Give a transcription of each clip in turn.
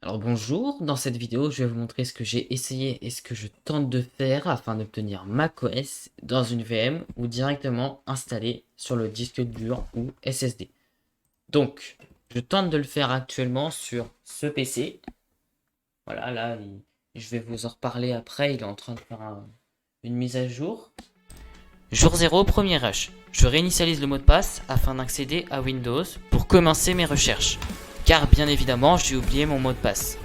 Alors bonjour, dans cette vidéo je vais vous montrer ce que j'ai essayé et ce que je tente de faire afin d'obtenir macOS dans une VM ou directement installé sur le disque dur ou SSD. Donc je tente de le faire actuellement sur ce PC. Voilà, là je vais vous en reparler après, il est en train de faire une mise à jour. Jour 0, premier rush. Je réinitialise le mot de passe afin d'accéder à Windows pour commencer mes recherches. Car bien évidemment, j'ai oublié mon mot de passe.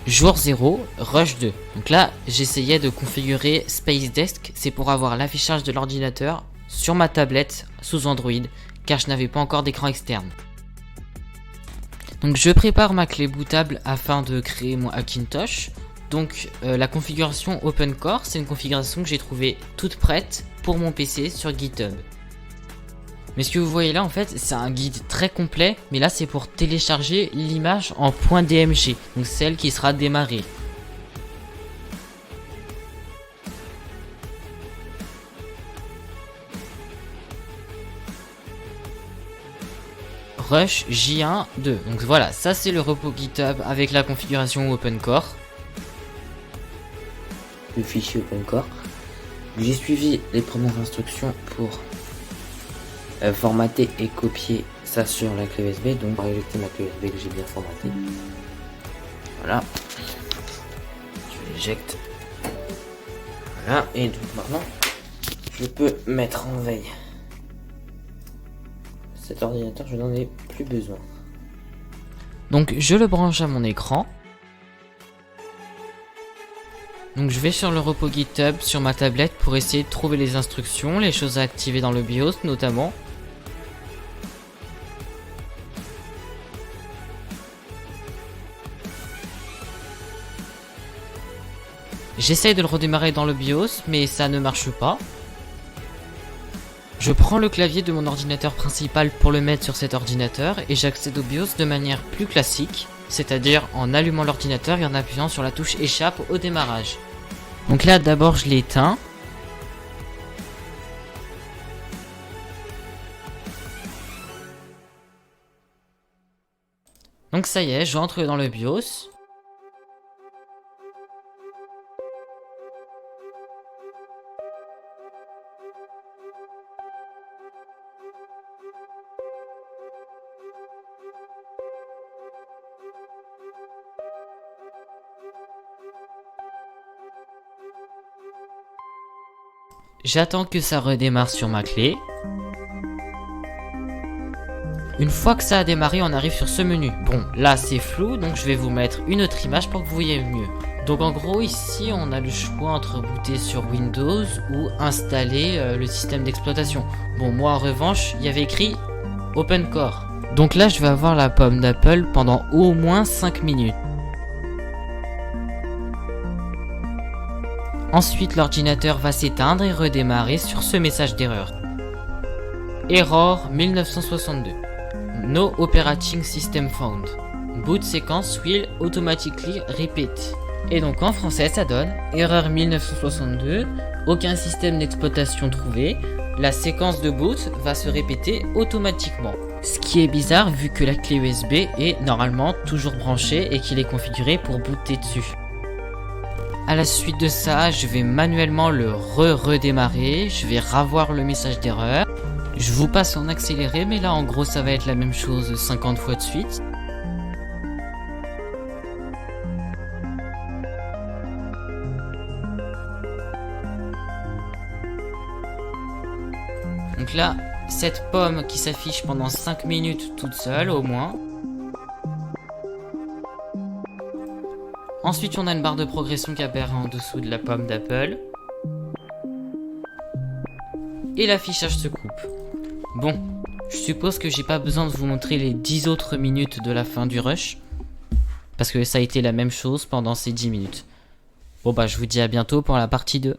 Jour 0, rush 2. Donc là, j'essayais de configurer Space Desk, c'est pour avoir l'affichage de l'ordinateur sur ma tablette sous Android, car je n'avais pas encore d'écran externe. Donc je prépare ma clé bootable afin de créer mon Hackintosh. Donc la configuration OpenCore, c'est une configuration que j'ai trouvée toute prête pour mon PC sur GitHub. Mais ce que vous voyez là, en fait, c'est un guide très complet, mais là c'est pour télécharger l'image en .dmg, donc celle qui sera démarrée. Rush J1 2. Donc voilà, ça c'est le repo GitHub avec la configuration OpenCore. Le fichier OpenCore. J'ai suivi les premières instructions pour formater et copier ça sur la clé USB, donc éjecter ma clé USB que j'ai bien formatée. Voilà, je l'éjecte. Voilà, et donc maintenant je peux mettre en veille cet ordinateur, je n'en ai plus besoin. Donc je le branche à mon écran. Donc je vais sur le repo GitHub sur ma tablette pour essayer de trouver les instructions, les choses à activer dans le BIOS notamment. J'essaye de le redémarrer dans le BIOS, mais ça ne marche pas. Je prends le clavier de mon ordinateur principal pour le mettre sur cet ordinateur et j'accède au BIOS de manière plus classique, c'est-à-dire en allumant l'ordinateur et en appuyant sur la touche échappe au démarrage. Donc là d'abord je l'éteins. Donc ça y est, j'entre dans le BIOS. J'attends que ça redémarre sur ma clé. Une fois que ça a démarré, on arrive sur ce menu. Bon, là c'est flou, donc je vais vous mettre une autre image pour que vous voyez mieux. Donc en gros ici, on a le choix entre booter sur Windows ou installer le système d'exploitation. Bon, moi en revanche, il y avait écrit OpenCore. Donc là, je vais avoir la pomme d'Apple pendant au moins 5 minutes. Ensuite, l'ordinateur va s'éteindre et redémarrer sur ce message d'erreur. Error 1962. No operating system found. Boot sequence will automatically repeat. Et donc en français, ça donne erreur 1962, aucun système d'exploitation trouvé, la séquence de boot va se répéter automatiquement. Ce qui est bizarre vu que la clé USB est normalement toujours branchée et qu'il est configuré pour booter dessus. À la suite de ça, je vais manuellement le redémarrer, je vais revoir le message d'erreur. Je vous passe en accéléré, mais là en gros ça va être la même chose 50 fois de suite. Donc là, cette pomme qui s'affiche pendant 5 minutes toute seule au moins. Ensuite, on a une barre de progression qui apparaît en dessous de la pomme d'Apple. Et l'affichage se coupe. Bon, je suppose que j'ai pas besoin de vous montrer les 10 autres minutes de la fin du rush. Parce que ça a été la même chose pendant ces 10 minutes. Bon bah je vous dis à bientôt pour la partie 2.